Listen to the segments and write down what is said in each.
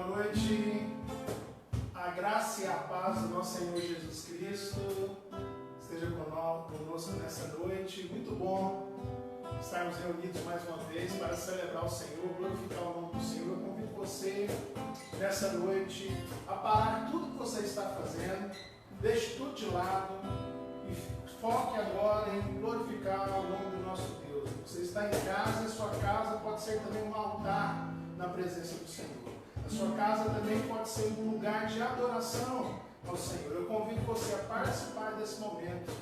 boa noite. A graça e a paz do nosso Senhor Jesus Cristo esteja conosco nessa noite. Muito bom estarmos reunidos mais uma vez para celebrar o Senhor, glorificar o nome do Senhor. Eu convido você nessa noite a parar tudo que você está fazendo, deixe tudo de lado e foque agora em glorificar o nome do nosso Deus. Você está em casa e sua casa pode ser também um altar na presença do Senhor. A sua casa também pode ser um lugar de adoração ao Senhor. Eu convido você a participar desse momento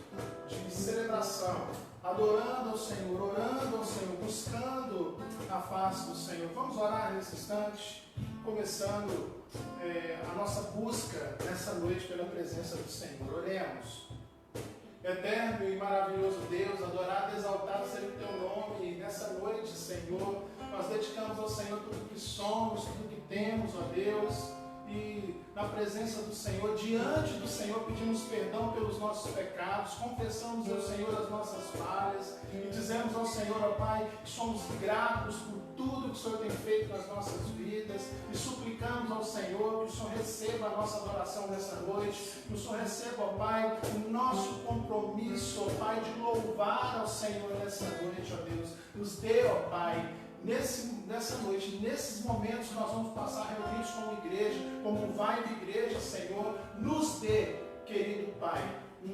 de celebração, adorando ao Senhor, orando ao Senhor, buscando a face do Senhor. Vamos orar nesse instante, começando a nossa busca nessa noite pela presença do Senhor. Oremos. Eterno e maravilhoso Deus, adorado e exaltado seja o teu nome. E nessa noite, Senhor, nós dedicamos ao Senhor tudo que somos, tudo que temos, ó Deus. E na presença do Senhor, diante do Senhor, pedimos perdão pelos nossos pecados, confessamos ao Senhor as nossas falhas e dizemos ao Senhor, ó Pai, que somos gratos por tudo que o Senhor tem feito nas nossas vidas e suplicamos ao Senhor que o Senhor receba a nossa adoração nessa noite, que o Senhor receba, ó Pai, o nosso compromisso, ó Pai, de louvar ao Senhor nessa noite, ó Deus. Nos dê, ó Pai, nessa noite, nesses momentos nós vamos passar reunidos como igreja, como vai de igreja, Senhor, nos dê, querido Pai, um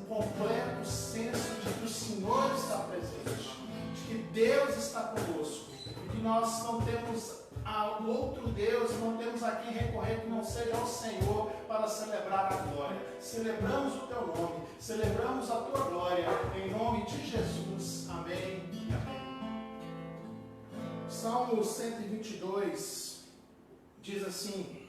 completo senso de que o Senhor está presente, de que Deus está conosco, e que nós não temos outro Deus, não temos a quem recorrer que não seja ao Senhor para celebrar a glória. Celebramos o teu nome, celebramos a tua glória, em nome de Jesus. Amém e amém. Salmo 122 diz assim: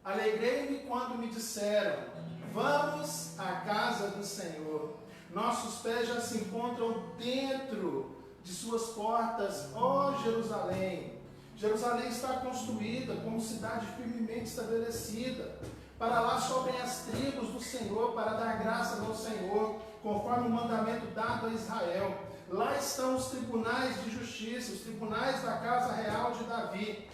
alegrei-me quando me disseram, vamos à casa do Senhor. Nossos pés já se encontram dentro de suas portas, ó Jerusalém. Jerusalém está construída como cidade firmemente estabelecida. Para lá sobem as tribos do Senhor para dar graças ao Senhor, conforme o mandamento dado a Israel. Lá estão os tribunais de justiça, os tribunais da casa real de Davi.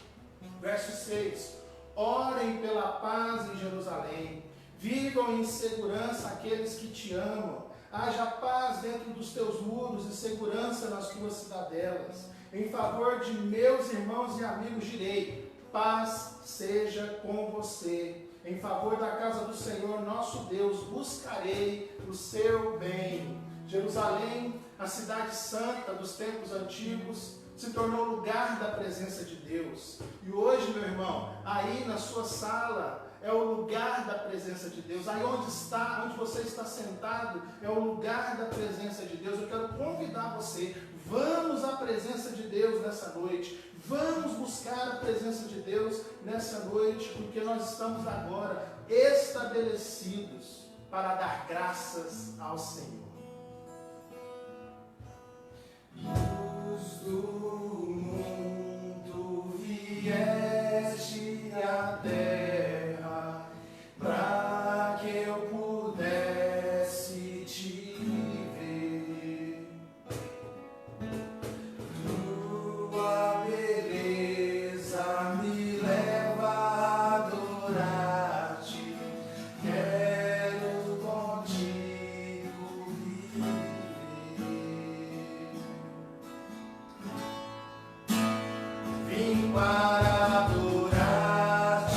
Verso 6. Orem pela paz em Jerusalém. Vivam em segurança aqueles que te amam. Haja paz dentro dos teus muros e segurança nas tuas cidadelas. Em favor de meus irmãos e amigos direi, paz seja com você. Em favor da casa do Senhor nosso Deus, buscarei o seu bem. Jerusalém, a cidade santa dos tempos antigos, se tornou lugar da presença de Deus. E hoje, meu irmão, aí na sua sala é o lugar da presença de Deus. Aí onde você está sentado, é o lugar da presença de Deus. Eu quero convidar você, vamos à presença de Deus nessa noite. Vamos buscar a presença de Deus nessa noite, porque nós estamos agora estabelecidos para dar graças ao Senhor. Luz do mundo, vieste à terra, para que eu pudesse te ver. Tua beleza me leva a adorar-te, quero contigo viver. Vim para adorar-te,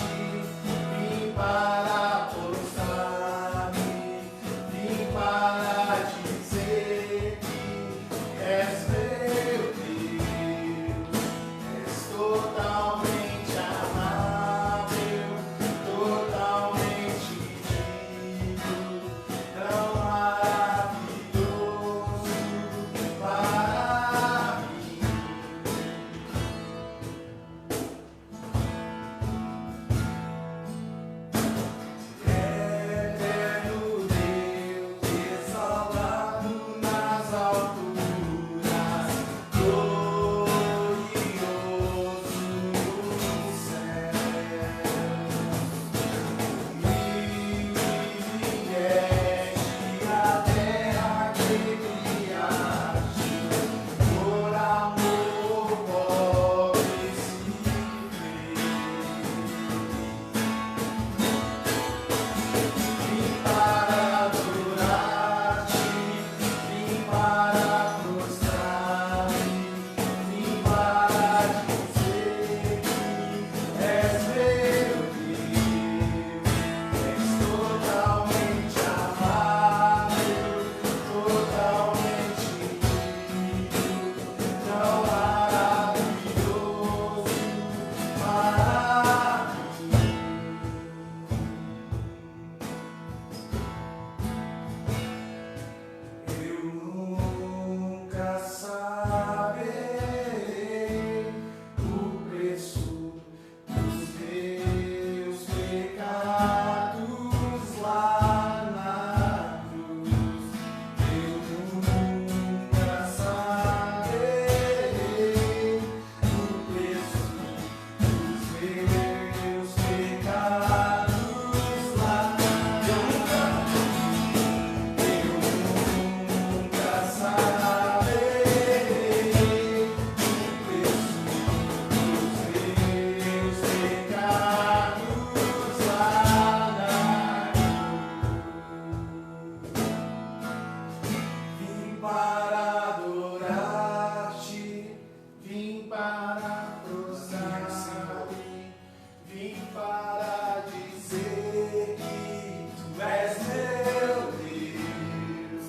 vim para prostrar-me, vim para dizer que és meu Deus, és totalmente amável, totalmente digno, tão maravilhoso para mim. para prostrar, vim para dizer que tu és meu Deus,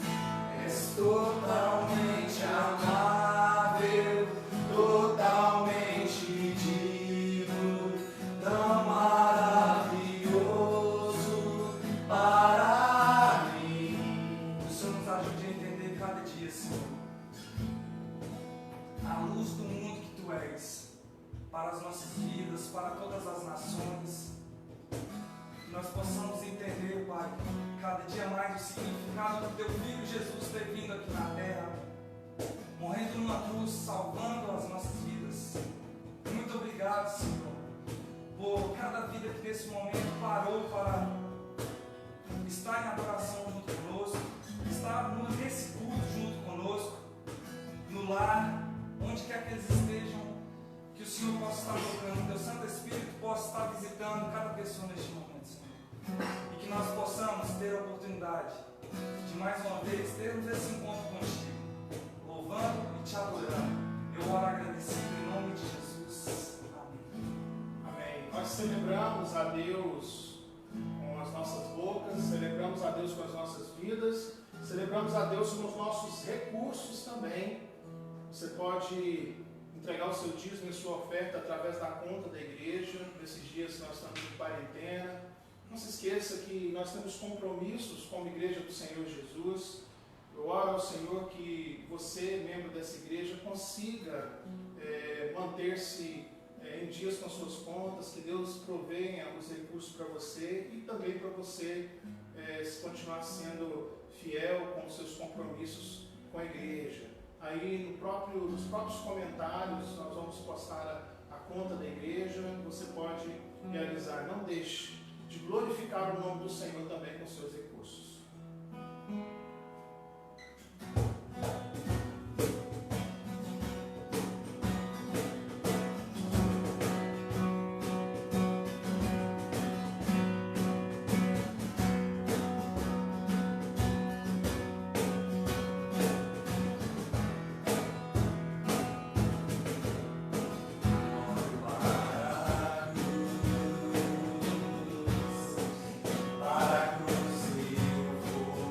és totalmente amável, totalmente digno, tão maravilhoso para mim. O Senhor nos ajude a entender cada dia, Senhor, a luz do mundo que tu és, para as nossas vidas, para todas as nações, que nós possamos entender, Pai, cada dia mais o significado do teu Filho Jesus ter vindo aqui na terra, morrendo numa cruz, salvando as nossas vidas. Muito obrigado, Senhor, por cada vida que nesse momento parou para estar em adoração junto conosco, estar nesse culto junto conosco, no lar, onde quer que eles estejam, que o Senhor possa estar tocando, que o teu Santo Espírito possa estar visitando cada pessoa neste momento, Senhor. E que nós possamos ter a oportunidade de mais uma vez termos esse encontro contigo, louvando e te adorando. Eu oro agradecido em nome de Jesus. Amém. Amém. Nós celebramos a Deus com as nossas bocas, celebramos a Deus com as nossas vidas, celebramos a Deus com os nossos recursos também. Você pode entregar o seu dízimo e sua oferta através da conta da igreja, nesses dias que nós estamos em quarentena. Não se esqueça que nós temos compromissos como igreja do Senhor Jesus. Eu oro ao Senhor que você, membro dessa igreja, consiga manter-se em dias com as suas contas, que Deus provenha os recursos para você e também para você continuar sendo fiel com os seus compromissos com a igreja. Aí nos próprios comentários nós vamos postar a conta da igreja, você pode realizar. Não deixe de glorificar o nome do Senhor também com seus recursos. Para a cruz eu vou.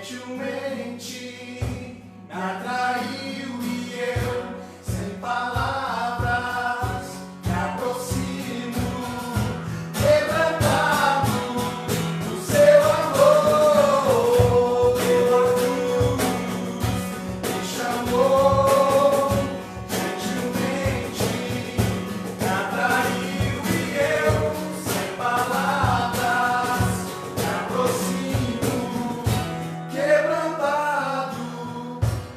gentilmente me atraiu e eu, sem palavras, me aproximo, quebrantado do seu amor. Pela cruz me chamou, gentilmente me atraiu e eu, sem palavras, me aproximo, quebrantado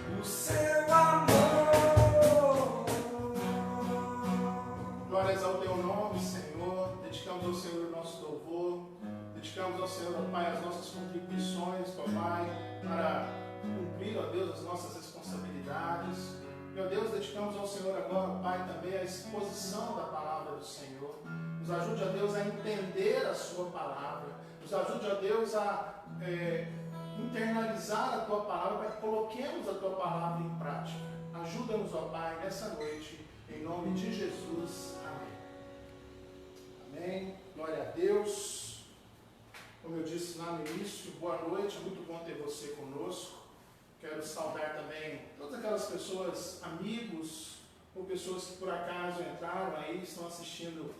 do seu amor. Glórias ao teu nome, Senhor. Dedicamos ao Senhor o nosso louvor. Dedicamos ao Senhor, ó Pai, as nossas contribuições, ó Pai, para cumprir, ó Deus, as nossas responsabilidades. E, ó Deus, dedicamos ao Senhor agora, ó Pai, também a exposição da palavra do Senhor. Nos ajude, ó Deus, a entender a sua palavra. Nos ajude, ó Deus, a internalizar a tua palavra, para que coloquemos a tua palavra em prática. Ajuda-nos, ó Pai, nessa noite, em nome de Jesus. Amém. Amém. Glória a Deus. Como eu disse lá no início, boa noite, muito bom ter você conosco. Quero saudar também todas aquelas pessoas, amigos, ou pessoas que por acaso entraram aí, estão assistindo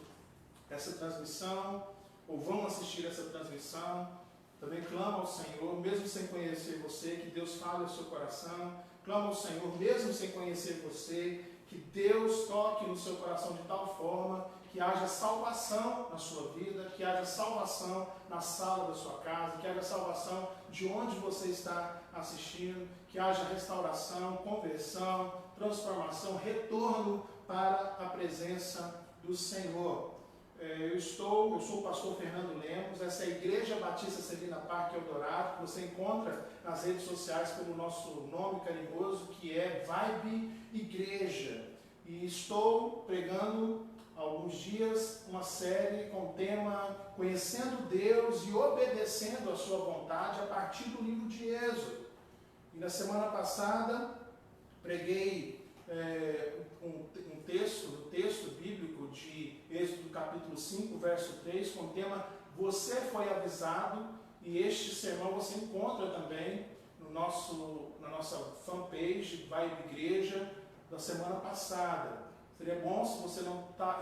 essa transmissão, ou vão assistir essa transmissão. Também clamo ao Senhor, mesmo sem conhecer você, que Deus fale ao seu coração. Clamo ao Senhor, mesmo sem conhecer você, que Deus toque no seu coração de tal forma que haja salvação na sua vida, que haja salvação na sala da sua casa, que haja salvação de onde você está assistindo, que haja restauração, conversão, transformação, retorno para a presença do Senhor. Eu sou o pastor Fernando Lemos, essa é a Igreja Batista Celina Parque Eldorado, que você encontra nas redes sociais pelo nosso nome carinhoso, que é Vibe Igreja. E estou pregando há alguns dias uma série com o tema Conhecendo Deus e Obedecendo a Sua Vontade, a partir do livro de Êxodo. E na semana passada preguei um texto bíblico de Êxodo capítulo 5, verso 3, com o tema Você foi avisado, e este sermão você encontra também na nossa fanpage, Vibe Igreja, da semana passada. Seria bom, se você não está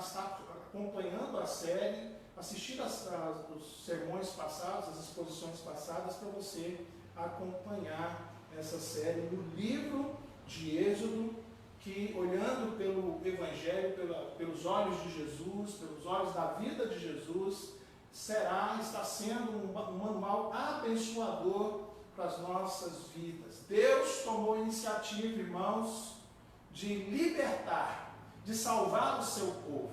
acompanhando a série, assistir os sermões passados, as exposições passadas, para você acompanhar essa série no livro de Êxodo, que, olhando pelo Evangelho, pelos olhos de Jesus, pelos olhos da vida de Jesus, está sendo um manual abençoador para as nossas vidas. Deus tomou iniciativa, irmãos, de libertar, de salvar o seu povo.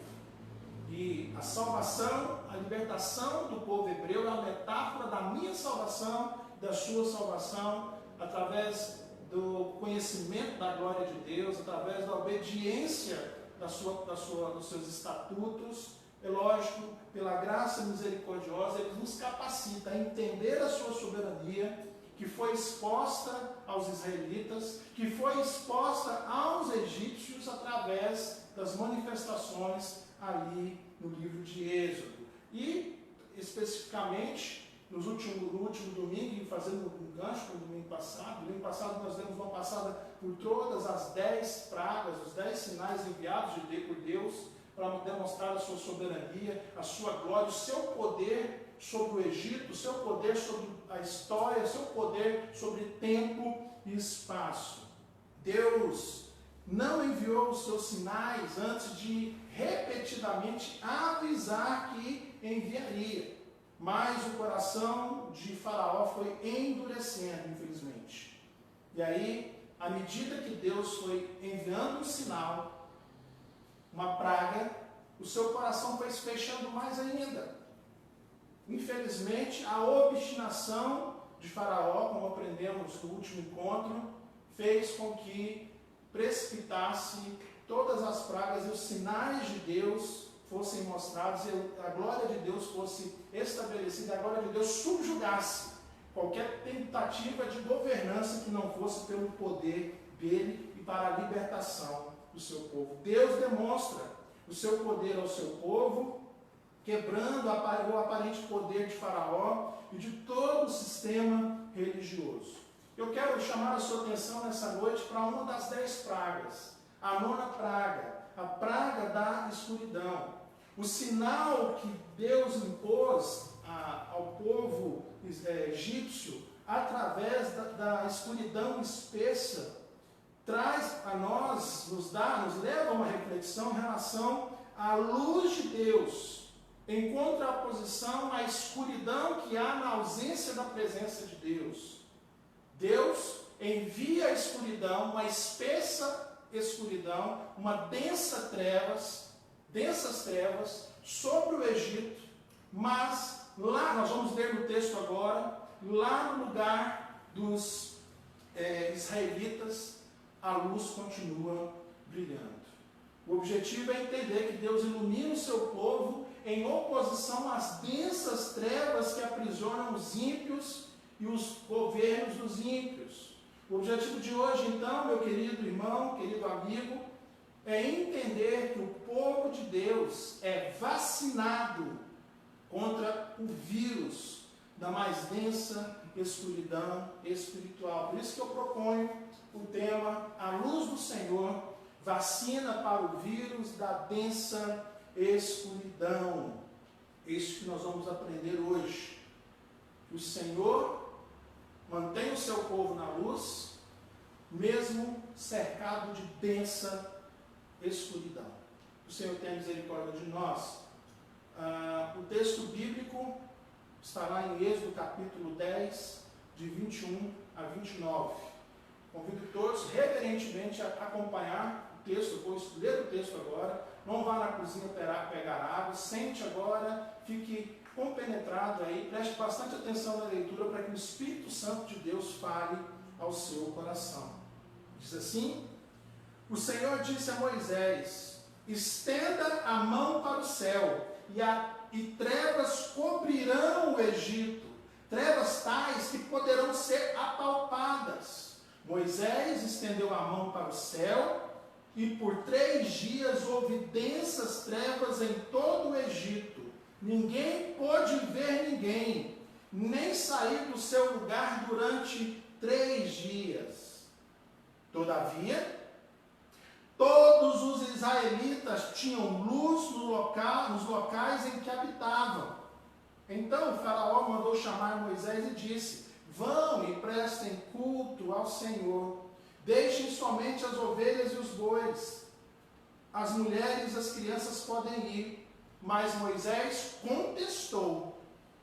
E a salvação, a libertação do povo hebreu é a metáfora da minha salvação, da sua salvação, através do conhecimento da glória de Deus, através da obediência dos seus estatutos. É lógico, pela graça misericordiosa, Ele nos capacita a entender a sua soberania, que foi exposta aos israelitas, que foi exposta aos egípcios através das manifestações ali no livro de Êxodo. E, especificamente, no último domingo, fazendo um gancho com o domingo passado nós demos uma passada por todas as 10 pragas, os 10 sinais enviados por Deus para demonstrar a sua soberania, a sua glória, o seu poder sobre o Egito, o seu poder sobre a história, o seu poder sobre tempo e espaço. Deus não enviou os seus sinais antes de repetidamente avisar que enviaria. Mas o coração de Faraó foi endurecendo, infelizmente. E aí, à medida que Deus foi enviando um sinal, uma praga, o seu coração foi se fechando mais ainda. Infelizmente, a obstinação de Faraó, como aprendemos no último encontro, fez com que precipitasse todas as pragas e os sinais de Deus fossem mostrados, e a glória de Deus fosse estabelecida, a glória de Deus subjugasse qualquer tentativa de governança que não fosse pelo poder dele e para a libertação do seu povo. Deus demonstra o seu poder ao seu povo, quebrando o aparente poder de Faraó e de todo o sistema religioso. Eu quero chamar a sua atenção nessa noite para uma das 10 pragas, a 9ª praga, a praga da escuridão. O sinal que Deus impôs ao povo egípcio através da escuridão espessa traz a nós, nos leva a uma reflexão em relação à luz de Deus, em contraposição à escuridão que há na ausência da presença de Deus. Deus envia a escuridão, uma espessa escuridão, uma densas trevas sobre o Egito, mas lá, nós vamos ler no texto agora, lá no lugar dos israelitas, a luz continua brilhando. O objetivo é entender que Deus ilumina o seu povo em oposição às densas trevas que aprisionam os ímpios e os governos dos ímpios. O objetivo de hoje, então, meu querido irmão, querido amigo, é entender que o povo de Deus é vacinado contra o vírus da mais densa escuridão espiritual. Por isso que eu proponho o tema A Luz do Senhor, vacina para o vírus da densa escuridão. Isso que nós vamos aprender hoje. O Senhor mantém o seu povo na luz, mesmo cercado de densa escuridão. O Senhor tem misericórdia de nós. O texto bíblico está lá em Êxodo capítulo 10, de 21 a 29. Convido todos reverentemente a acompanhar o texto, eu vou ler o texto agora. Não vá na cozinha pegar água, sente agora, fique compenetrado aí, preste bastante atenção na leitura para que o Espírito Santo de Deus fale ao seu coração. Diz assim: o Senhor disse a Moisés: estenda a mão para o céu, e trevas cobrirão o Egito, trevas tais que poderão ser apalpadas. Moisés estendeu a mão para o céu, e por 3 dias houve densas trevas em todo o Egito. Ninguém pôde ver ninguém, nem sair do seu lugar durante 3 dias. Todavia, todos os israelitas tinham luz nos locais em que habitavam. Então o faraó mandou chamar Moisés e disse: vão e prestem culto ao Senhor. Deixem somente as ovelhas e os bois. As mulheres e as crianças podem ir. Mas Moisés contestou: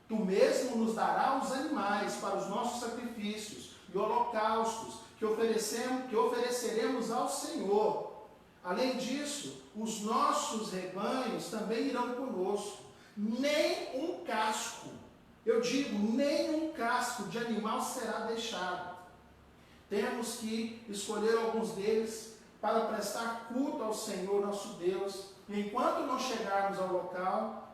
tu mesmo nos darás os animais para os nossos sacrifícios e holocaustos que ofereceremos ao Senhor. Além disso, os nossos rebanhos também irão conosco. Nem um casco, eu digo, nem um casco de animal será deixado. Temos que escolher alguns deles para prestar culto ao Senhor nosso Deus. E enquanto não chegarmos ao local,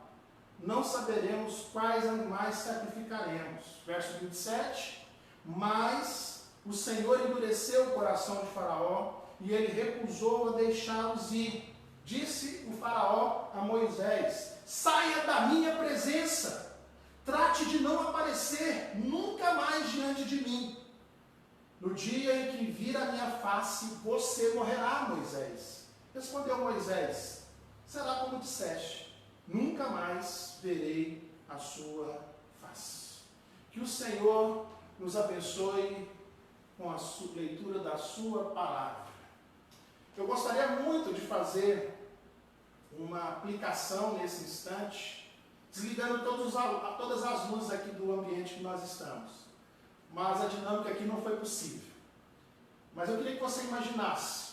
não saberemos quais animais sacrificaremos. Verso 27. Mas o Senhor endureceu o coração de Faraó, e ele recusou a deixá-los ir. Disse o Faraó a Moisés: saia da minha presença, trate de não aparecer nunca mais diante de mim. No dia em que vir a minha face, você morrerá, Moisés. Respondeu Moisés: será como disseste, nunca mais verei a sua face. Que o Senhor nos abençoe com a leitura da sua palavra. Eu gostaria muito de fazer uma aplicação nesse instante, desligando todas as luzes aqui do ambiente que nós estamos. Mas a dinâmica aqui não foi possível. Mas eu queria que você imaginasse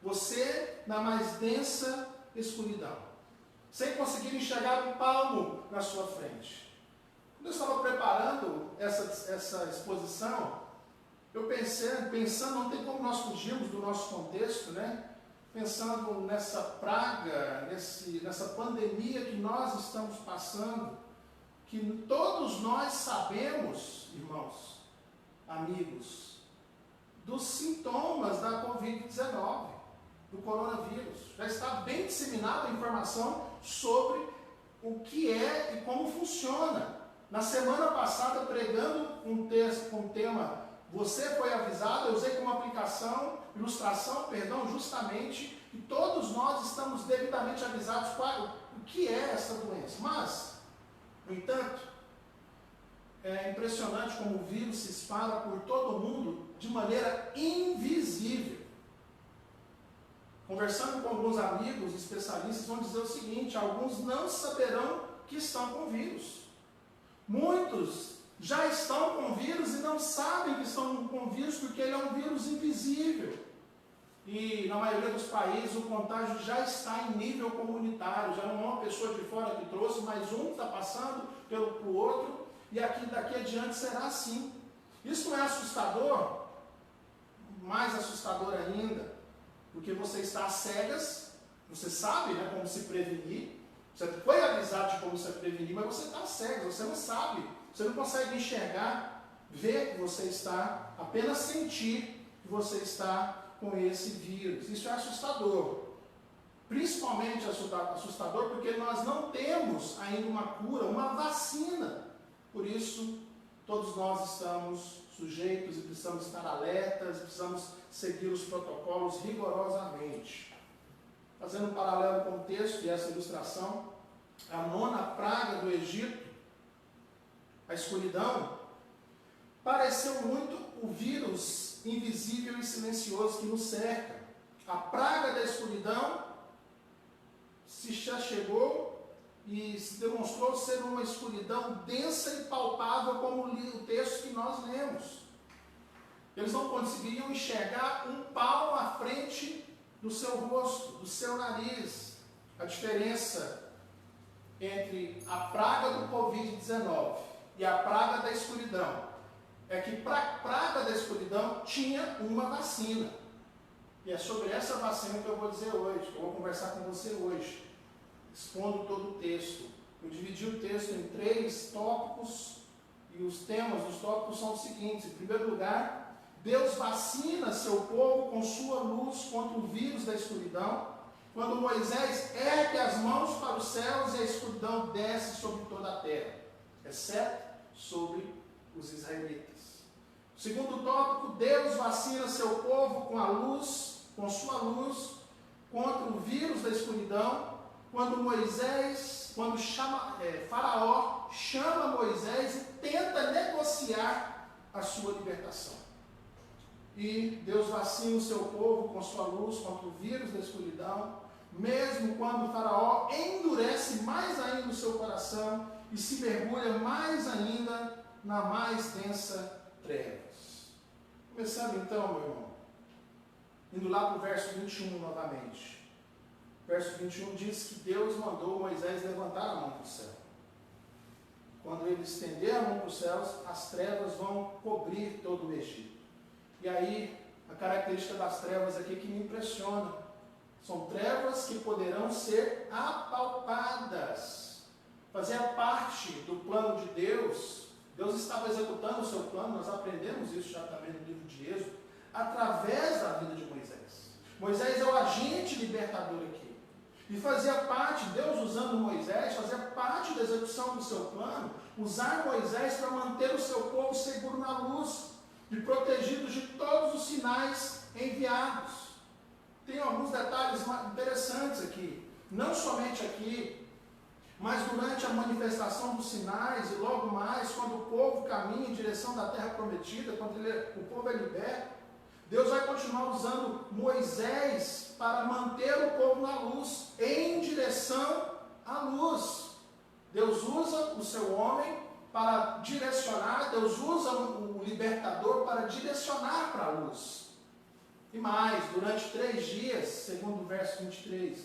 você na mais densa escuridão, sem conseguir enxergar um palmo na sua frente. Quando eu estava preparando essa exposição, eu pensando, não tem como nós fugirmos do nosso contexto, né? Pensando nessa praga, nessa pandemia que nós estamos passando, que todos nós sabemos, irmãos, amigos, dos sintomas da Covid-19, do coronavírus. Já está bem disseminada a informação sobre o que é e como funciona. Na semana passada, pregando um texto com o tema Você Foi Avisado. Eu usei como ilustração, justamente que todos nós estamos devidamente avisados para o que é essa doença. Mas, no entanto, é impressionante como o vírus se espalha por todo o mundo de maneira invisível. Conversando com alguns amigos especialistas, vão dizer o seguinte: alguns não saberão que estão com vírus. Muitos já estão com vírus e não sabem que estão com vírus porque ele é um vírus invisível. E na maioria dos países o contágio já está em nível comunitário, já não é uma pessoa de fora que trouxe, mas um está passando para o outro, e daqui adiante será assim. Isso não é assustador? Mais assustador ainda, porque você está às cegas, você sabe, né, como se prevenir, você foi avisado de como se prevenir, mas você está às cegas, você não sabe, você não consegue enxergar, ver que você está, apenas sentir que você está com esse vírus. Isso é assustador, principalmente assustador porque nós não temos ainda uma cura, uma vacina. Por isso, todos nós estamos sujeitos e precisamos estar alertas, precisamos seguir os protocolos rigorosamente. Fazendo um paralelo com o texto e essa ilustração, a 9ª praga do Egito, a escuridão, pareceu muito o vírus invisível e silencioso que nos cerca. A praga da escuridão já chegou e se demonstrou ser uma escuridão densa e palpável, como o texto que nós lemos. Eles não conseguiam enxergar um palmo à frente do seu rosto, do seu nariz. A diferença entre a praga do Covid-19 e a praga da escuridão é que para a praga da escuridão tinha uma vacina. E é sobre essa vacina que eu vou dizer hoje, que eu vou conversar com você hoje, expondo todo o texto. Eu dividi o texto em 3 tópicos, e os temas dos tópicos são os seguintes. Em primeiro lugar, Deus vacina seu povo com sua luz contra o vírus da escuridão, quando Moisés ergue as mãos para os céus e a escuridão desce sobre toda a terra, exceto sobre os israelitas. Segundo tópico, Deus vacina seu povo com a luz, com sua luz, contra o vírus da escuridão, quando Faraó chama Moisés e tenta negociar a sua libertação. E Deus vacina o seu povo com sua luz contra o vírus da escuridão, mesmo quando Faraó endurece mais ainda o seu coração e se mergulha mais ainda na mais densa trevas. Começando então, meu irmão, indo lá para o verso 21 novamente. O verso 21 diz que Deus mandou Moisés levantar a mão para o céu. Quando ele estender a mão para os céus, as trevas vão cobrir todo o Egito. E aí, a característica das trevas aqui que me impressiona, são trevas que poderão ser apalpadas. Fazia parte do plano de Deus. Deus estava executando o seu plano, nós aprendemos isso já também no livro de Êxodo, através da vida de Moisés. Moisés é o agente libertador aqui. E fazia parte, Deus usando Moisés, fazia parte da execução do seu plano, usar Moisés para manter o seu povo seguro na luz e protegidos de todos os sinais enviados. Tem alguns detalhes interessantes aqui, não somente aqui, mas durante a manifestação dos sinais e logo mais, quando o povo caminha em direção da terra prometida, quando o povo é liberto, Deus vai continuar usando Moisés para manter o povo na luz, em direção à luz. Deus usa o seu homem para direcionar, Deus usa o libertador para direcionar para a luz. E mais, durante 3 dias, segundo o verso 22,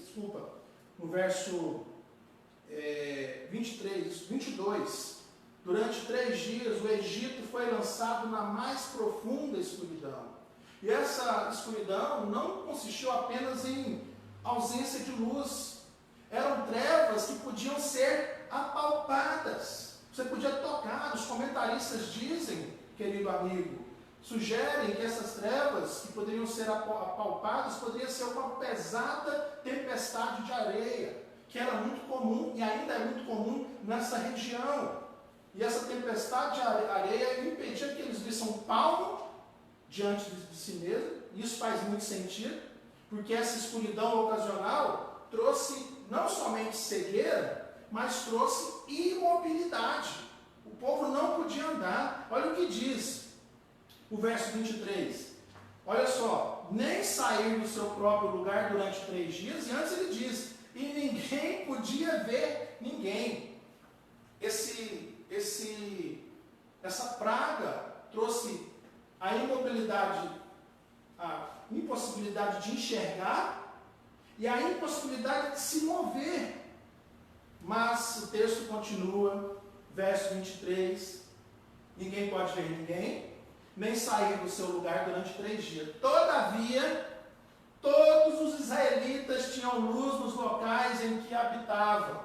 durante 3 dias o Egito foi lançado na mais profunda escuridão. E essa escuridão não consistiu apenas em ausência de luz. Eram trevas que podiam ser apalpadas. Você podia tocar. Os comentaristas dizem, querido amigo, sugerem que essas trevas que poderiam ser apalpadas poderiam ser uma pesada tempestade de areia, que era muito comum e ainda é muito comum nessa região. e essa tempestade de areia impedia que eles vissem um palmo diante de si mesmo. Isso faz muito sentido, porque essa escuridão ocasional trouxe não somente cegueira, mas trouxe imobilidade. O povo não podia andar. Olha o que diz o verso 23. Olha só, nem sair do seu próprio lugar durante 3 dias, e antes ele diz, e ninguém podia ver ninguém. Essa praga trouxe a imobilidade, a impossibilidade de enxergar e a impossibilidade de se mover. Mas o texto continua, verso 23, ninguém pode ver ninguém, nem sair do seu lugar durante 3 dias. Todavia, todos os israelitas tinham luz nos locais em que habitavam.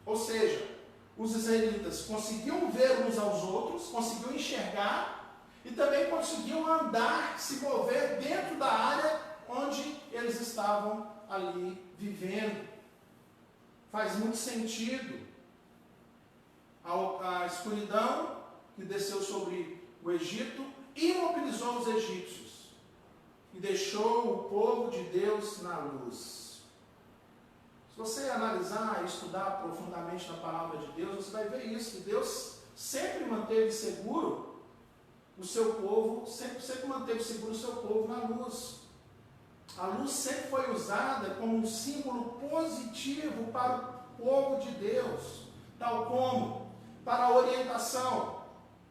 Ou seja, os israelitas conseguiam ver uns aos outros, conseguiam enxergar e também conseguiam andar, se mover dentro da área onde eles estavam ali vivendo. Faz muito sentido. A escuridão que desceu sobre o Egito imobilizou os egípcios e deixou o povo de Deus na luz. Se você analisar e estudar profundamente na palavra de Deus, você vai ver isso, que Deus sempre manteve seguro o seu povo, sempre manteve seguro o seu povo na luz. A luz sempre foi usada como um símbolo positivo para o povo de Deus, tal como para a orientação.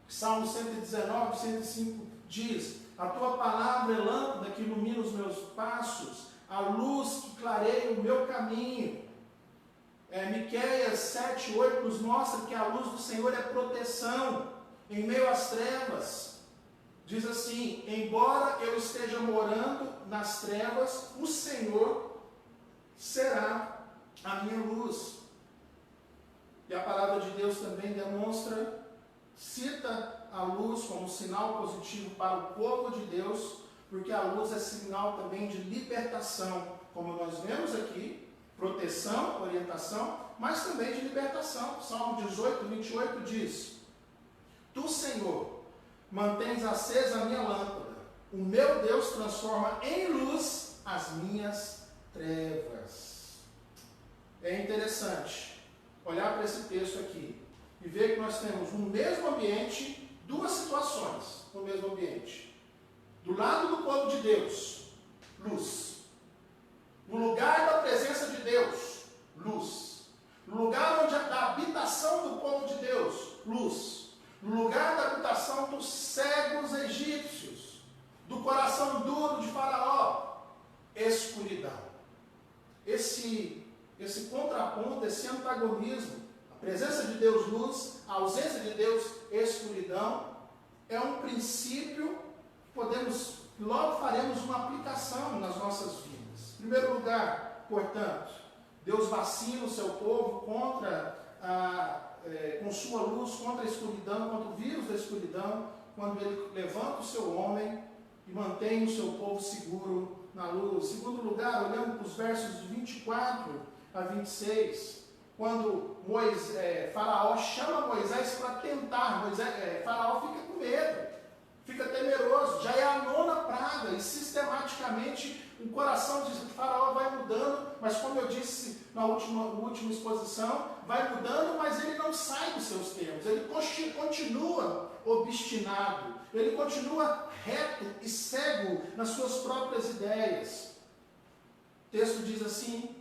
Salmo 119, 105 diz, a tua palavra é lâmpada que ilumina os meus passos, a luz que clareia o meu caminho. Miqueias 7, 8 nos mostra que a luz do Senhor é proteção em meio às trevas. Diz assim, embora eu esteja morando nas trevas, o Senhor será a minha luz. E a palavra de Deus também demonstra, cita a luz como sinal positivo para o povo de Deus, porque a luz é sinal também de libertação, como nós vemos aqui, proteção, orientação, mas também de libertação. Salmo 18, 28 diz, tu, Senhor, mantens acesa a minha lâmpada, o meu Deus transforma em luz as minhas trevas. É interessante olhar para esse texto aqui e ver que nós temos no mesmo ambiente, 2 situações no mesmo ambiente. Do lado do povo de Deus, luz. No lugar da presença de Deus, luz. No lugar onde da habitação do povo de Deus, luz. No lugar da habitação dos cegos egípcios, do coração duro de Faraó, escuridão. Esse contraponto, esse antagonismo, a presença de Deus, luz, a ausência de Deus, escuridão, é um princípio que logo faremos uma aplicação nas nossas vidas. Em primeiro lugar, portanto, Deus vacina o seu povo com sua luz contra a escuridão, contra o vírus da escuridão, quando ele levanta o seu homem e mantém o seu povo seguro na luz. Em segundo lugar, olhando para os versos de 24 a 26, quando Faraó chama Moisés para tentar, Faraó fica com medo, fica temeroso, já é a 9ª praga, e sistematicamente o coração de Faraó vai mudando, mas como eu disse na última exposição, vai mudando, mas ele não sai dos seus termos, ele continua obstinado, ele continua reto e cego nas suas próprias ideias. O texto diz assim,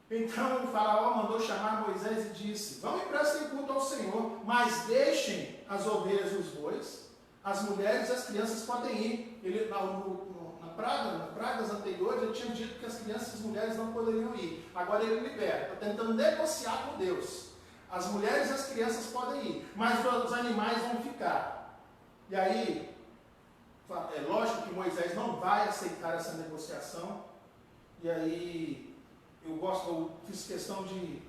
então o Faraó mandou chamar Moisés e disse, vão e prestem culto ao Senhor, mas deixem as ovelhas e os bois, as mulheres e as crianças podem ir. Ele, nas pragas anteriores, ele tinha dito que as crianças e as mulheres não poderiam ir. Agora ele libera, está tentando negociar com Deus. As mulheres e as crianças podem ir, mas os animais vão ficar. E aí, é lógico que Moisés não vai aceitar essa negociação. E aí, eu fiz questão de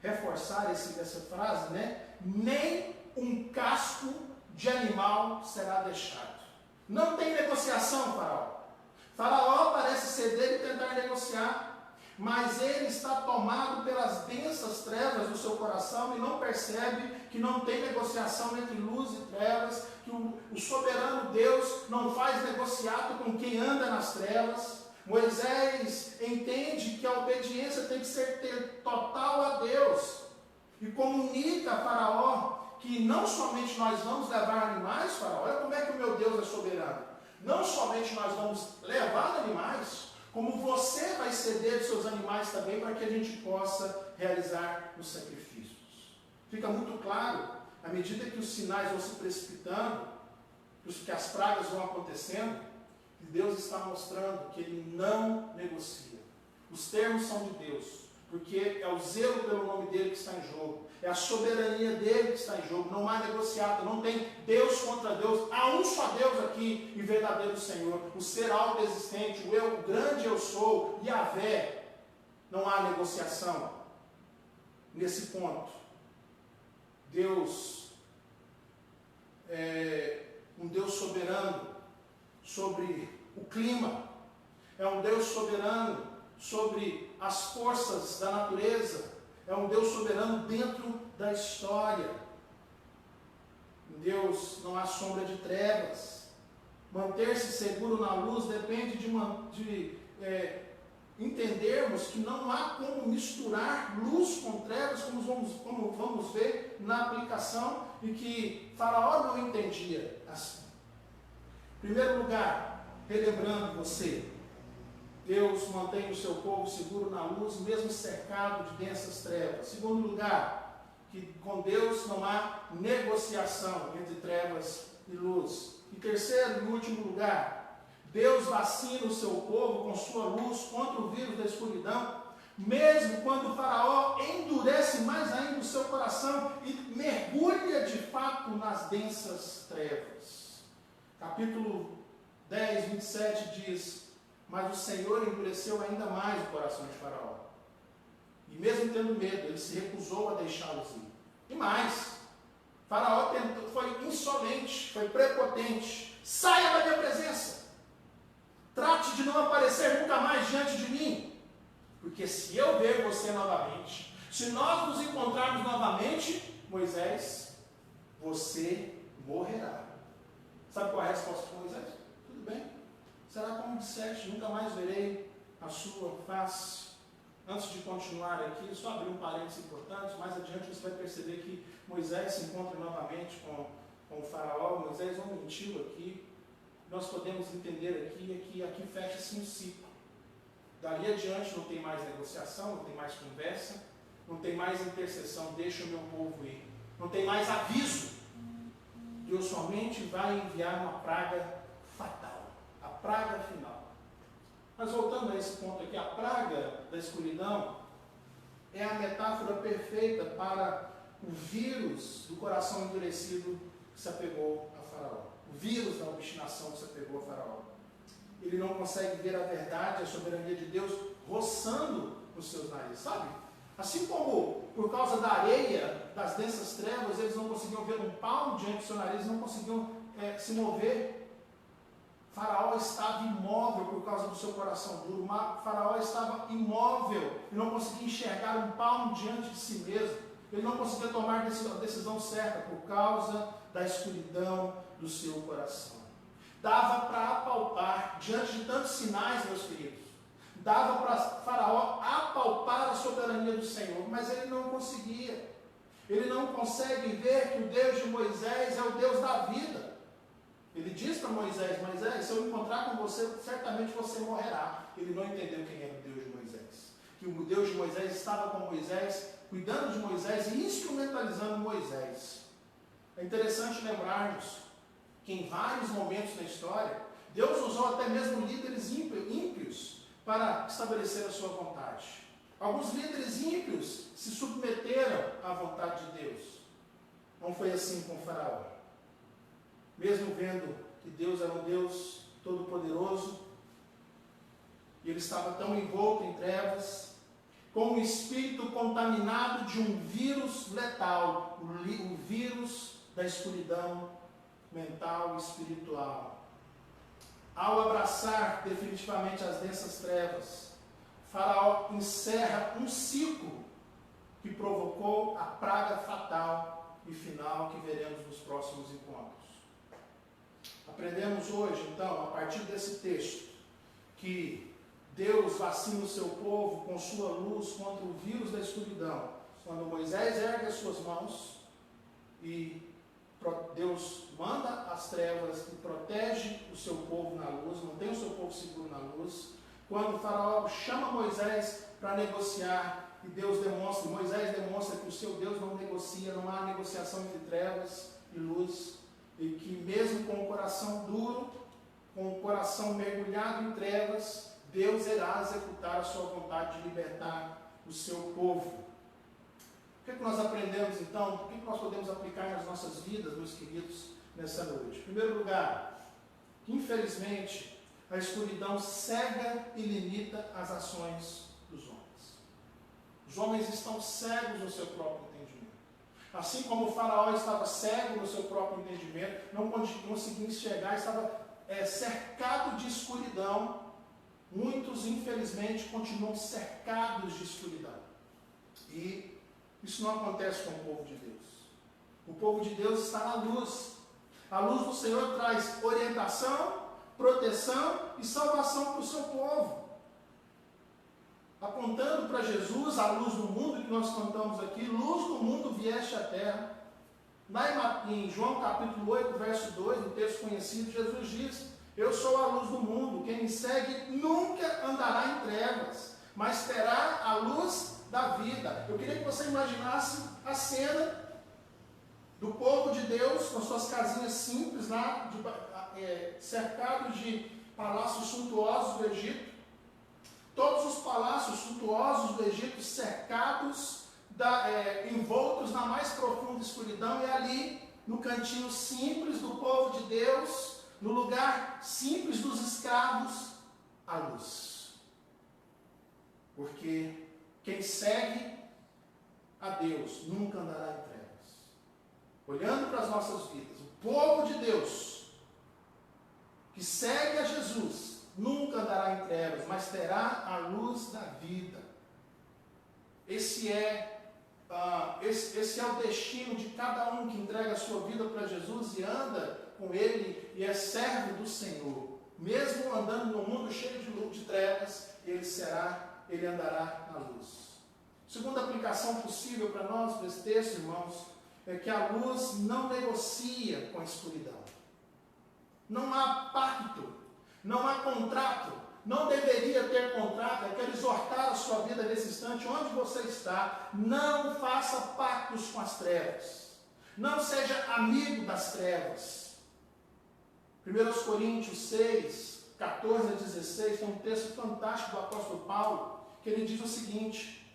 reforçar essa frase, né? Nem um casco de animal será deixado. Não tem negociação, Faraó. Faraó parece ceder e tentar negociar, mas ele está tomado pelas densas trevas do seu coração e não percebe que não tem negociação entre luz e trevas, que o soberano Deus não faz negociado com quem anda nas trevas. Moisés entende que a obediência tem que ser total a Deus e comunica a Faraó que não somente nós vamos levar animais, Faraó, olha como é que o meu Deus é soberano, não somente nós vamos levar animais, como você vai ceder os seus animais também para que a gente possa realizar os sacrifícios. Fica muito claro, à medida que os sinais vão se precipitando, que as pragas vão acontecendo, que Deus está mostrando que Ele não negocia. Os termos são de Deus, porque é o zelo pelo nome dEle que está em jogo, é a soberania dEle que está em jogo, não há negociado, não tem Deus contra Deus, há um só Deus aqui e verdadeiro Senhor, o ser autoexistente, o grande eu sou, Yahvé. Não há negociação nesse ponto. Deus é um Deus soberano sobre o clima, é um Deus soberano sobre as forças da natureza, é um Deus soberano dentro da história. Em Deus não há sombra de trevas. Manter-se seguro na luz depende de entendermos que não há como misturar luz com trevas, como vamos ver na aplicação, e que Faraó não entendia assim. Em primeiro lugar, relembrando você, Deus mantém o seu povo seguro na luz, mesmo cercado de densas trevas. Segundo lugar, que com Deus não há negociação entre trevas e luz. E terceiro e último lugar, Deus vacina o seu povo com sua luz contra o vírus da escuridão, mesmo quando o Faraó endurece mais ainda o seu coração e mergulha de fato nas densas trevas. Capítulo 10, 27 diz: mas o Senhor endureceu ainda mais o coração de Faraó. E mesmo tendo medo, ele se recusou a deixá-los ir. E mais, Faraó foi insolente, foi prepotente. Saia da minha presença. Trate de não aparecer nunca mais diante de mim. Porque se eu ver você novamente, se nós nos encontrarmos novamente, Moisés, você morrerá. Sabe qual é a resposta de Moisés? Tudo bem. Será como disseste, nunca mais verei a sua face. Antes de continuar aqui, só abrir um parênteses importante, mais adiante você vai perceber que Moisés se encontra novamente com o faraó. Moisés não mentiu aqui. Nós podemos entender aqui que aqui fecha-se um ciclo. Dali adiante não tem mais negociação, não tem mais conversa, não tem mais intercessão, deixa o meu povo ir. Não tem mais aviso. Deus somente vai enviar uma praga fatal, a praga final. Mas voltando a esse ponto aqui, a praga da escuridão é a metáfora perfeita para o vírus do coração endurecido que se apegou a Faraó. O vírus da obstinação que se apegou a Faraó. Ele não consegue ver a verdade, a soberania de Deus roçando nos seus narizes, sabe? Assim como por causa da areia, das densas trevas, eles não conseguiam ver um palmo diante do seu nariz, não conseguiam se mover. Faraó estava imóvel por causa do seu coração duro. Faraó estava imóvel e não conseguia enxergar um palmo diante de si mesmo. Ele não conseguia tomar a decisão certa por causa da escuridão do seu coração. Dava para apalpar, diante de tantos sinais, meus queridos, dava para Faraó apalpar a soberania do Senhor, mas ele não conseguia. Ele não consegue ver que o Deus de Moisés é o Deus da vida. Ele diz para Moisés: Moisés, se eu encontrar com você, certamente você morrerá. Ele não entendeu quem era o Deus de Moisés. Que o Deus de Moisés estava com Moisés, cuidando de Moisés e instrumentalizando Moisés. É interessante lembrarmos que em vários momentos na história, Deus usou até mesmo líderes ímpios para estabelecer a sua vontade. Alguns líderes ímpios se submeteram à vontade de Deus. Não foi assim com o Faraó. Mesmo vendo que Deus era um Deus todo-poderoso, e ele estava tão envolto em trevas, com um espírito contaminado de um vírus letal, o vírus da escuridão mental e espiritual. Ao abraçar definitivamente as densas trevas, Faraó encerra um ciclo que provocou a praga fatal e final que veremos nos próximos encontros. Aprendemos hoje, então, a partir desse texto, que Deus vacina o seu povo com sua luz contra o vírus da escuridão. Quando Moisés ergue as suas mãos e Deus manda as trevas e protege o seu povo na luz, mantém o seu povo seguro na luz. Quando o Faraó chama Moisés para negociar e Moisés demonstra que o seu Deus não negocia, não há negociação entre trevas e luz, e que mesmo com o coração duro, com o coração mergulhado em trevas, Deus irá executar a sua vontade de libertar o seu povo. O que nós aprendemos então? O que nós podemos aplicar nas nossas vidas, meus queridos, nessa noite? Em primeiro lugar, infelizmente, a escuridão cega e limita as ações dos homens. Os homens estão cegos no seu próprio entendimento. Assim como o Faraó estava cego no seu próprio entendimento, não conseguia enxergar, estava cercado de escuridão. Muitos, infelizmente, continuam cercados de escuridão. E isso não acontece com o povo de Deus. O povo de Deus está na luz. A luz do Senhor traz orientação, proteção e salvação para o seu povo. Apontando para Jesus, a luz do mundo, que nós cantamos aqui, luz do mundo vieste à terra. Lá em João capítulo 8, verso 2, no texto conhecido, Jesus diz: eu sou a luz do mundo, quem me segue nunca andará em trevas, mas terá a luz da vida. Eu queria que você imaginasse a cena do povo de Deus, com suas casinhas simples lá, cercados de palácios suntuosos do Egito. Todos os palácios suntuosos do Egito cercados, envoltos na mais profunda escuridão, e ali, no cantinho simples do povo de Deus, no lugar simples dos escravos, a luz. Porque quem segue a Deus nunca andará em trevas. Olhando para as nossas vidas, o povo de Deus que segue a Jesus nunca andará em trevas, mas terá a luz da vida. Esse é o destino de cada um que entrega a sua vida para Jesus e anda com Ele e é servo do Senhor. Mesmo andando no mundo cheio de trevas, ele andará na luz. Segunda aplicação possível para nós, para esse texto, irmãos, é que a luz não negocia com a escuridão. Não há pacto, não há contrato, não deveria ter contrato. Eu quero exortar a sua vida nesse instante, onde você está. Não faça pactos com as trevas. Não seja amigo das trevas. 1 Coríntios 6, 14 a 16, tem um texto fantástico do apóstolo Paulo, que ele diz o seguinte: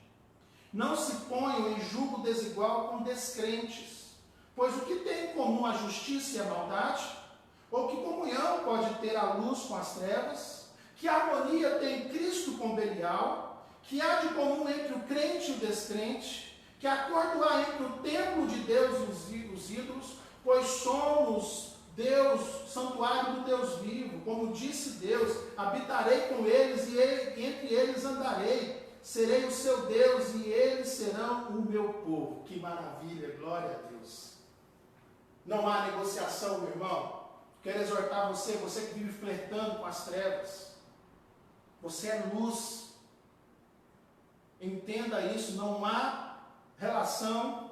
não se ponham em julgo desigual com descrentes, pois o que tem em comum a justiça e a maldade? Ou que comunhão pode ter a luz com as trevas? Que harmonia tem Cristo com Belial? Que há de comum entre o crente e o descrente? Que acordo há entre o templo de Deus e os ídolos? Pois somos Deus, santuário do Deus vivo. Como disse Deus, habitarei com eles e entre eles andarei. Serei o seu Deus e eles serão o meu povo. Que maravilha, glória a Deus. Não há negociação, meu irmão. Quero exortar você que vive flertando com as trevas. Você é luz. Entenda isso, não há relação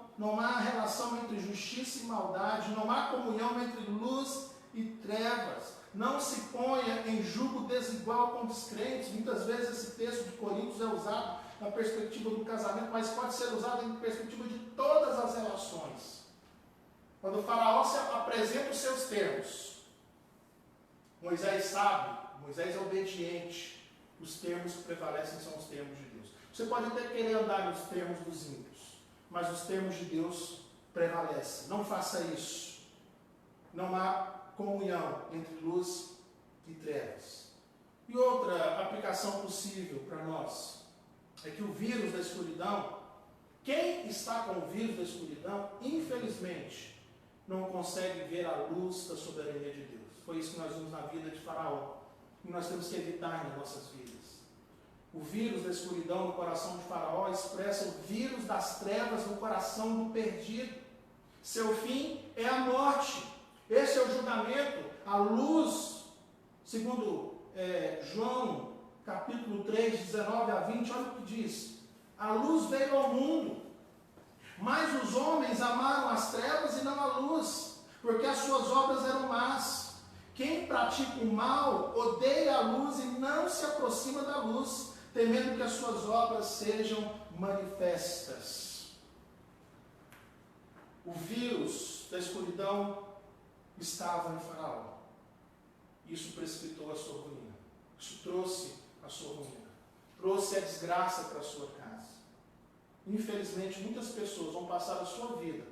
entre justiça e maldade, não há comunhão entre luz e trevas. Não se ponha em julgo desigual com descrentes. Muitas vezes esse texto de Coríntios é usado na perspectiva do casamento, mas pode ser usado em perspectiva de todas as relações. Quando o Faraó se apresenta os seus termos, Moisés sabe, Moisés é obediente, os termos que prevalecem são os termos de Deus. Você pode até querer andar nos termos dos ímpios, mas os termos de Deus prevalecem. Não faça isso. Não há comunhão entre luz e trevas. E outra aplicação possível para nós é que o vírus da escuridão, quem está com o vírus da escuridão, infelizmente, não consegue ver a luz da soberania de Deus. Foi isso que nós vimos na vida de Faraó. E nós temos que evitar nas nossas vidas. O vírus da escuridão no coração de Faraó expressa o vírus das trevas no coração do perdido. Seu fim é a morte. Esse é o julgamento. A luz, segundo João, capítulo 3, 19 a 20, olha o que diz. A luz veio ao mundo, mas os homens amaram as trevas e não a luz, porque as suas obras eram más. Quem pratica o mal odeia a luz e não se aproxima da luz, temendo que as suas obras sejam manifestas. O vírus da escuridão estava em Faraó. Isso precipitou a sua ruína. Isso trouxe a sua ruína. Trouxe a desgraça para a sua casa. Infelizmente, muitas pessoas vão passar a sua vida,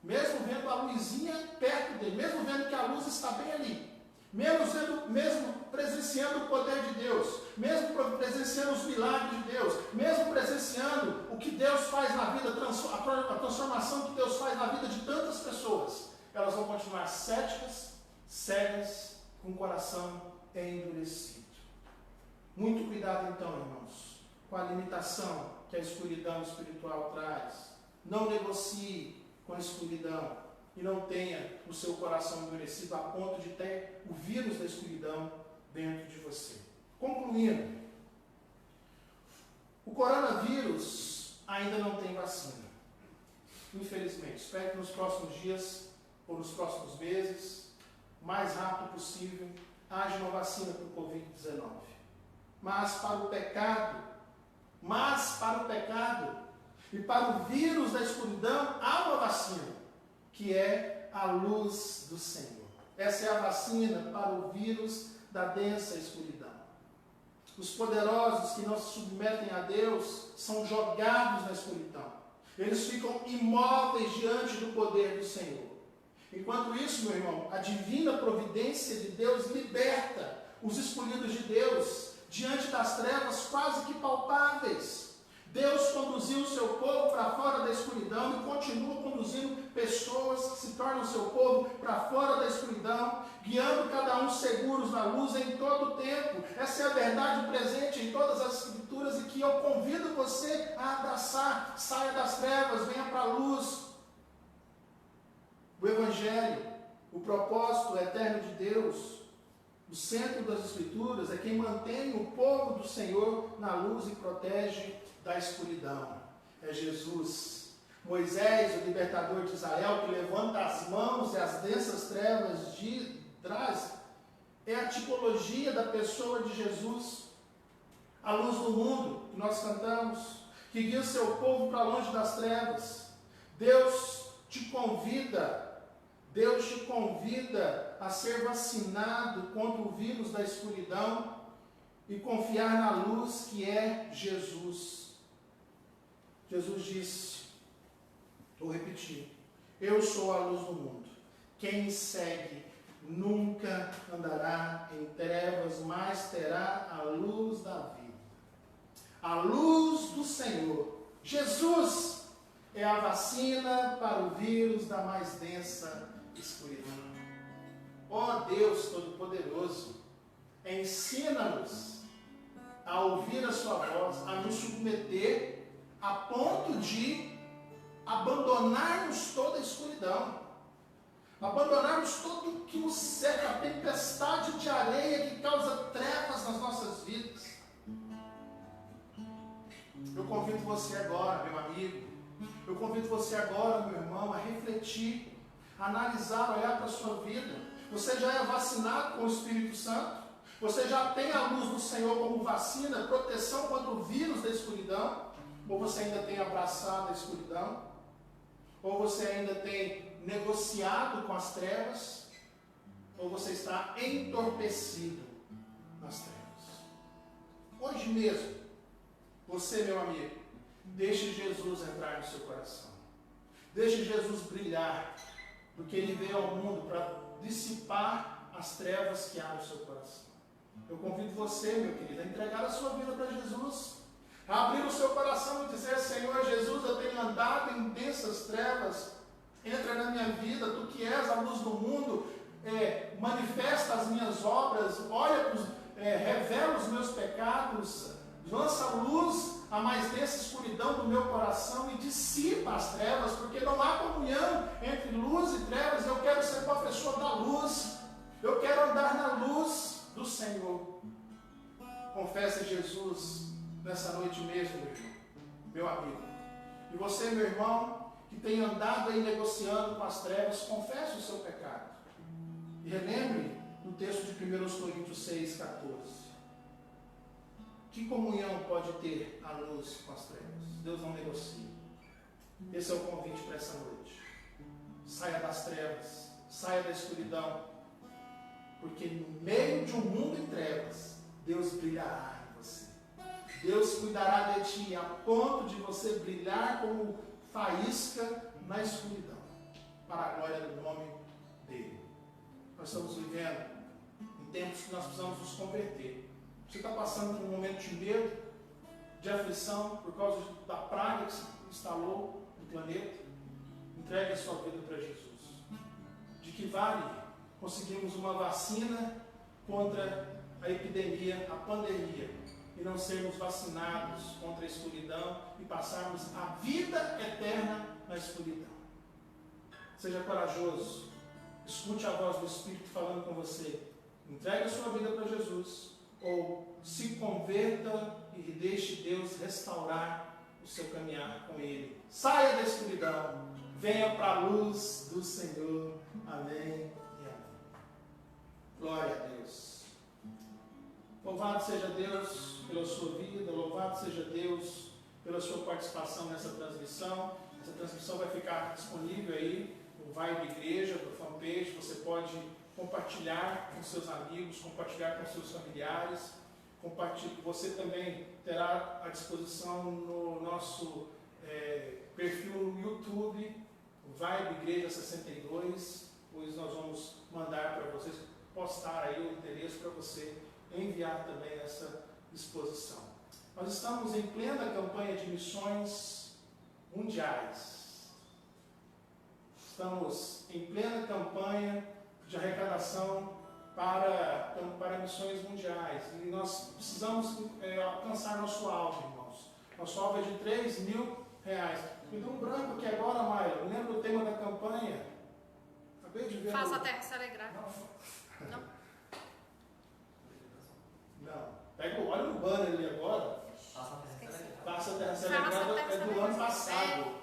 mesmo vendo a luzinha perto dele, mesmo vendo que a luz está bem ali, mesmo presenciando o poder de Deus, mesmo presenciando os milagres de Deus, mesmo presenciando o que Deus faz na vida, a transformação que Deus faz na vida de tantas pessoas, elas vão continuar céticas, cegas, com o coração endurecido. Muito cuidado então, irmãos, com a limitação que a escuridão espiritual traz. Não negocie com a escuridão e não tenha o seu coração endurecido a ponto de ter o vírus da escuridão dentro de você. Concluindo, o coronavírus ainda não tem vacina. Infelizmente, espero que nos próximos dias ou nos próximos meses, o mais rápido possível, haja uma vacina para o Covid-19. Mas para o pecado e para o vírus da escuridão, há uma vacina, que é a luz do Senhor. Essa é a vacina para o vírus da densa escuridão. Os poderosos que não se submetem a Deus são jogados na escuridão. Eles ficam imóveis diante do poder do Senhor. Enquanto isso, meu irmão, a divina providência de Deus liberta os escolhidos de Deus diante das trevas quase que palpáveis. Deus conduziu o seu povo para fora da escuridão e continua conduzindo pessoas que se tornam seu povo para fora da escuridão, guiando cada um seguros na luz em todo o tempo. Essa é a verdade presente em todas as escrituras e que eu convido você a abraçar. Saia das trevas, venha para a luz. O Evangelho, o propósito eterno de Deus, o centro das Escrituras é quem mantém o povo do Senhor na luz e protege da escuridão. É Jesus. Moisés, o libertador de Israel, que levanta as mãos e as densas trevas de trás, é a tipologia da pessoa de Jesus. A luz do mundo, que nós cantamos, que guia o seu povo para longe das trevas. Deus te convida a ser vacinado contra o vírus da escuridão e confiar na luz que é Jesus. Jesus disse, vou repetir, eu sou a luz do mundo. Quem me segue nunca andará em trevas, mas terá a luz da vida. A luz do Senhor. Jesus é a vacina para o vírus da mais densa escuridão. Ó Deus Todo-Poderoso, ensina-nos a ouvir a sua voz, a nos submeter a ponto de abandonarmos toda a escuridão, abandonarmos tudo o que nos cerca, a tempestade de areia que causa trevas nas nossas vidas. Eu convido você agora, meu amigo, eu convido você agora, meu irmão, a refletir, a analisar, olhar para a sua vida. Você já é vacinado com o Espírito Santo? Você já tem a luz do Senhor como vacina, proteção contra o vírus da escuridão? Ou você ainda tem abraçado a escuridão? Ou você ainda tem negociado com as trevas? Ou você está entorpecido nas trevas? Hoje mesmo, você, meu amigo, deixe Jesus entrar no seu coração. Deixe Jesus brilhar, porque Ele veio ao mundo para dissipar as trevas que há no seu coração. Eu convido você, meu querido, a entregar a sua vida para Jesus, a abrir o seu coração e dizer, Senhor Jesus, eu tenho andado em densas trevas, entra na minha vida, Tu que és a luz do mundo, manifesta as minhas obras, olha, revela os meus pecados, lança luz a mais densa escuridão do meu coração e dissipa as trevas, porque não há comunhão entre luz e trevas. Eu quero ser uma pessoa da luz, eu quero andar na luz do Senhor. Confesse Jesus nessa noite mesmo, meu irmão, meu amigo. E você, meu irmão, que tem andado aí negociando com as trevas, confesse o seu pecado. E relembre no texto de 1 Coríntios 6, 14. Que comunhão pode ter a luz com as trevas? Deus não negocia. Esse é o convite para essa noite. Saia das trevas, saia da escuridão, porque no meio de um mundo em trevas, Deus brilhará em você. Deus cuidará de ti a ponto de você brilhar como faísca na escuridão, para a glória do nome dele. Nós estamos vivendo em tempos que nós precisamos nos converter. Você está passando por um momento de medo, de aflição, por causa da praga que se instalou no planeta? Entregue a sua vida para Jesus. De que vale conseguirmos uma vacina contra a epidemia, a pandemia, e não sermos vacinados contra a escuridão e passarmos a vida eterna na escuridão? Seja corajoso, escute a voz do Espírito falando com você. Entregue a sua vida para Jesus, ou se converta e deixe Deus restaurar o seu caminhar com Ele. Saia da escuridão, venha para a luz do Senhor. Amém e amém. Glória a Deus. Louvado seja Deus pela sua vida, louvado seja Deus pela sua participação nessa transmissão. Essa transmissão vai ficar disponível aí no Vibe Igreja, no fanpage. Você pode compartilhar com seus amigos, compartilhar com seus familiares. Você também terá à disposição no nosso perfil no YouTube, Vibe Igreja 62, pois nós vamos mandar para vocês, postar aí o endereço para você enviar também essa exposição. Nós estamos em plena campanha de missões mundiais. Estamos em plena campanha de arrecadação para missões mundiais. E nós precisamos alcançar nosso alvo, irmãos. Nosso alvo é de R$3.000. Me dá um branco aqui agora, Maia. Lembra o tema da campanha? Acabei de ver. Faça a terra se alegrar. Não. Não. Olha o banner ali agora. Faça a terra se alegrar. É do ano passado.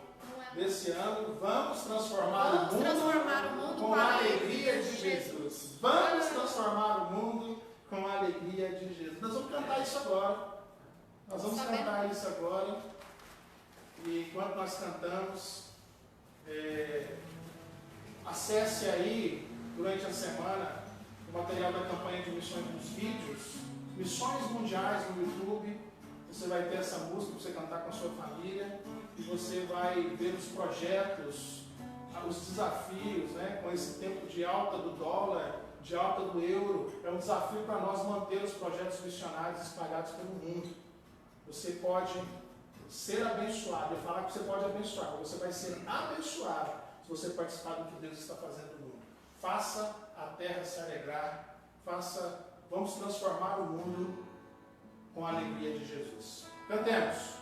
Desse ano, vamos transformar o mundo com a alegria de Jesus. Vamos transformar o mundo com a alegria de Jesus. Nós vamos cantar isso agora. Nós vamos cantar isso agora. E enquanto nós cantamos, acesse aí durante a semana o material da campanha de missões nos vídeos, Missões Mundiais no YouTube. Você vai ter essa música para você cantar com a sua família. E você vai ver os projetos, os desafios, né? Com esse tempo de alta do dólar, de alta do euro. É um desafio para nós manter os projetos missionários espalhados pelo mundo. Você pode ser abençoado. Eu falo que você pode abençoar, mas você vai ser abençoado se você participar do que Deus está fazendo no mundo. Faça a terra se alegrar. Vamos transformar o mundo com a alegria de Jesus. Cantemos.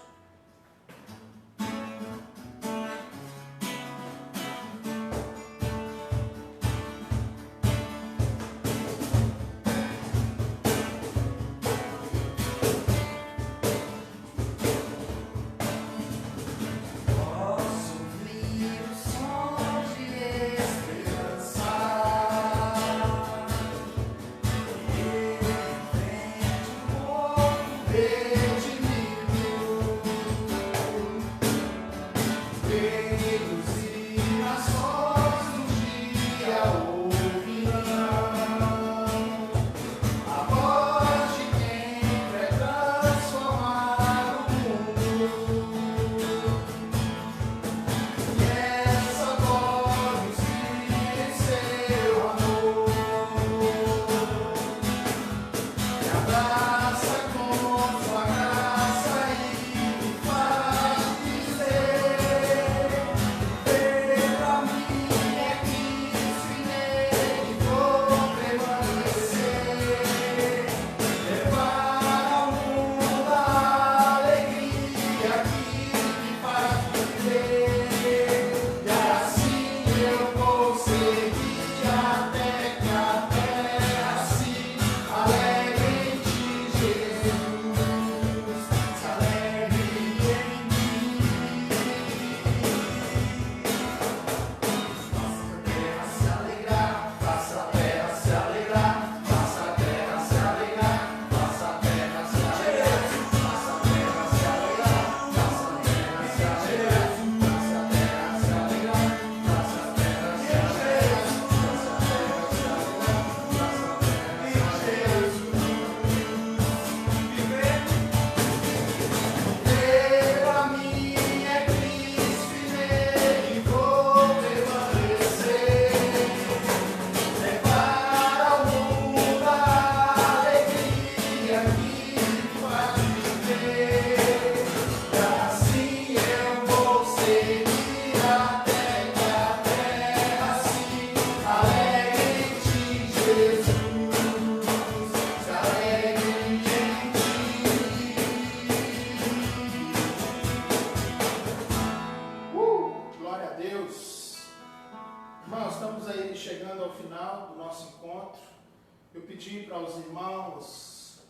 pedir para os irmãos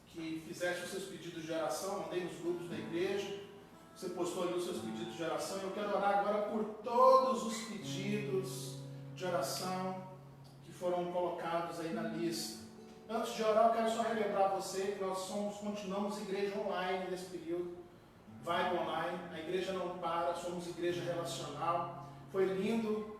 que fizessem os seus pedidos de oração, mandei nos grupos da igreja, você postou ali os seus pedidos de oração, eu quero orar agora por todos os pedidos de oração que foram colocados aí na lista. Antes de orar, eu quero só relembrar você que nós continuamos igreja online nesse período, Vibe Online, a igreja não para, somos igreja relacional. Foi lindo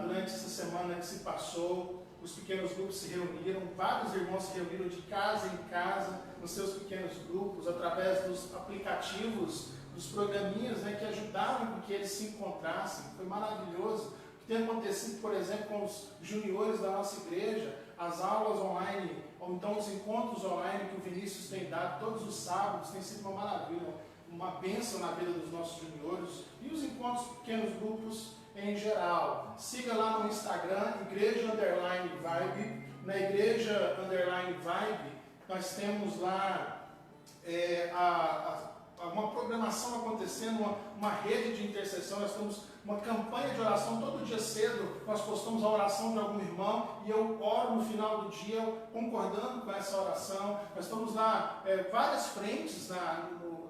durante essa semana que se passou, os pequenos grupos se reuniram, vários irmãos se reuniram de casa em casa, nos seus pequenos grupos, através dos aplicativos, dos programinhas, né, que ajudaram com que eles se encontrassem. Foi maravilhoso. O que tem acontecido, por exemplo, com os juniores da nossa igreja, as aulas online, ou então os encontros online que o Vinícius tem dado todos os sábados, tem sido uma maravilha, uma bênção na vida dos nossos juniores, e os encontros pequenos grupos em geral. Siga lá no Instagram, Igreja_Vibe. Na Igreja_Vibe, nós temos lá uma programação acontecendo, uma rede de intercessão. Nós temos uma campanha de oração todo dia cedo. Nós postamos a oração de algum irmão e eu oro no final do dia concordando com essa oração. Nós estamos lá várias frentes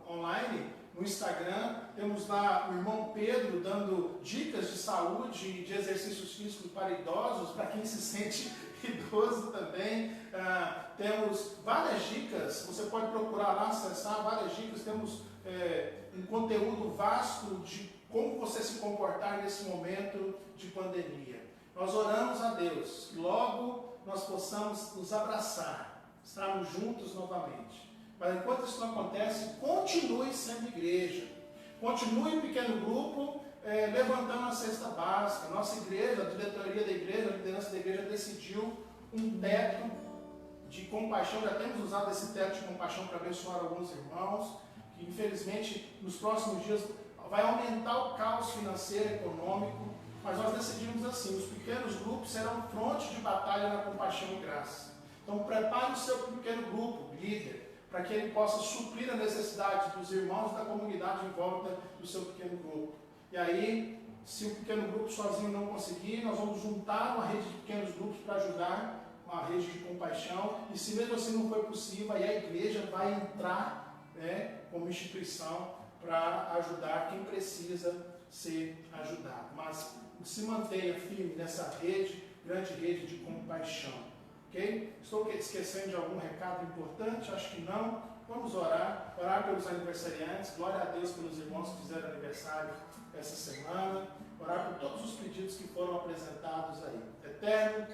online, no Instagram. Temos lá o irmão Pedro dando dicas de saúde e de exercícios físicos para idosos, para quem se sente idoso também. Temos várias dicas, você pode procurar lá, acessar várias dicas. Temos um conteúdo vasto de como você se comportar nesse momento de pandemia. Nós oramos a Deus que logo nós possamos nos abraçar, estarmos juntos novamente. Mas enquanto isso não acontece, continue sendo igreja. Continue em pequeno grupo, levantando a cesta básica. Nossa igreja, a diretoria da igreja, a liderança da igreja decidiu um teto de compaixão. Já temos usado esse teto de compaixão para abençoar alguns irmãos, que infelizmente nos próximos dias vai aumentar o caos financeiro e econômico. Mas nós decidimos assim: os pequenos grupos serão fronte de batalha na compaixão e graça. Então prepare o seu pequeno grupo, líder, para que ele possa suprir a necessidade dos irmãos da comunidade em volta do seu pequeno grupo. E aí, se o pequeno grupo sozinho não conseguir, nós vamos juntar uma rede de pequenos grupos para ajudar, uma rede de compaixão. E se mesmo assim não for possível, aí a igreja vai entrar, como instituição para ajudar quem precisa ser ajudado. Mas se mantenha firme nessa rede, grande rede de compaixão. Ok? Estou esquecendo de algum recado importante? Acho que não. Vamos orar pelos aniversariantes. Glória a Deus pelos irmãos que fizeram aniversário essa semana. Orar por todos os pedidos que foram apresentados aí. Eterno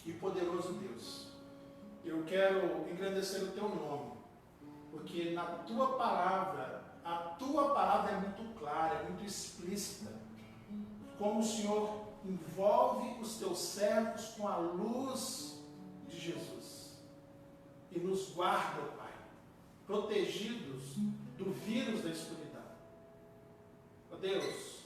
e poderoso Deus, eu quero engrandecer o teu nome, porque na tua palavra, a tua palavra é muito clara, é muito explícita. Como o Senhor envolve os teus servos com a luz de Jesus e nos guarda, Pai, protegidos do vírus da escuridão. Ó Deus,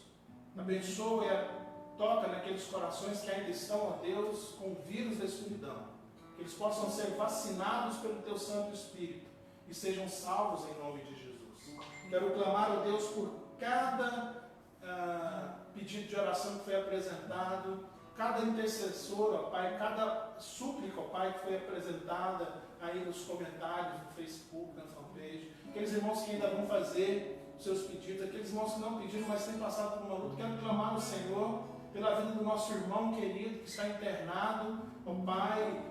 abençoa e toca naqueles corações que ainda estão, ó Deus, com o vírus da escuridão, que eles possam ser vacinados pelo teu Santo Espírito e sejam salvos em nome de Jesus. Quero clamar, ó Deus, por cada pedido de oração que foi apresentado, cada intercessor, ó Pai, cada súplica, ó Pai, que foi apresentada aí nos comentários, no Facebook, na fanpage, aqueles irmãos que ainda vão fazer os seus pedidos, aqueles irmãos que não pediram, mas têm passado por uma luta. Quero clamar ao Senhor pela vida do nosso irmão querido que está internado, ó Pai,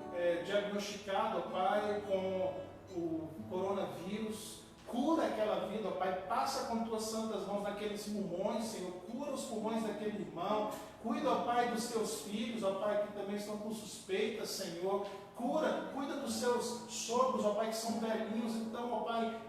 diagnosticado, ó Pai, com o coronavírus. Cura aquela vida, ó Pai, passa com tuas santas mãos naqueles pulmões, Senhor, cura os pulmões daquele irmão, cuida, ó Pai, dos teus filhos, ó Pai, que também estão com suspeitas, Senhor, cuida dos seus sogros, ó Pai, que são velhinhos, então, ó Pai,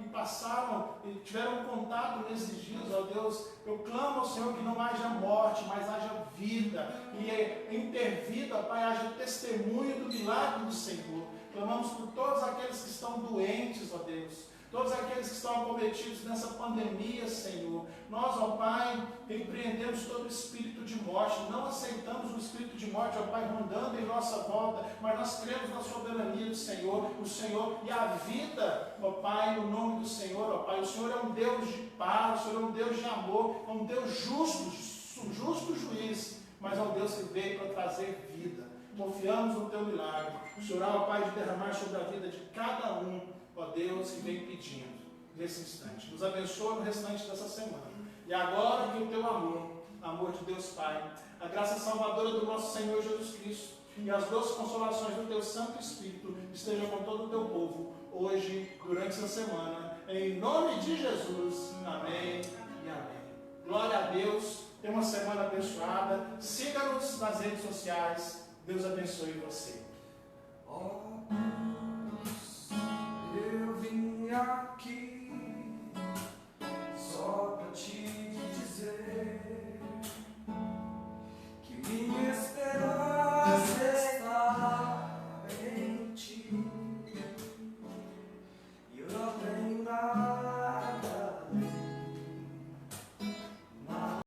e tiveram contato nesses dias, ó Deus, eu clamo ao Senhor que não haja morte, mas haja vida, e em ter vida, ó Pai, haja testemunho do milagre do Senhor. Clamamos por todos aqueles que estão doentes, ó Deus, todos aqueles que estão acometidos nessa pandemia, Senhor. Nós, ó Pai, repreendemos todo espírito de morte, não aceitamos o espírito de morte, ó Pai, rondando em nossa volta, mas nós cremos na soberania do Senhor, o Senhor e a vida, ó Pai, no nome do Senhor, ó Pai. O Senhor é um Deus de paz, o Senhor é um Deus de amor, é um Deus justo, justo juiz, mas é um Deus que veio para trazer vida. Confiamos no teu milagre. O Senhor, ó Pai, de derramar sobre a vida de cada um, ó Deus, que vem pedindo nesse instante. Nos abençoa no restante dessa semana. E agora que o teu amor de Deus Pai, a graça salvadora do nosso Senhor Jesus Cristo e as doces consolações do teu Santo Espírito estejam com todo o teu povo, hoje, durante essa semana, em nome de Jesus. Amém e amém. Glória a Deus. Tenha uma semana abençoada. Siga-nos nas redes sociais. Deus abençoe você.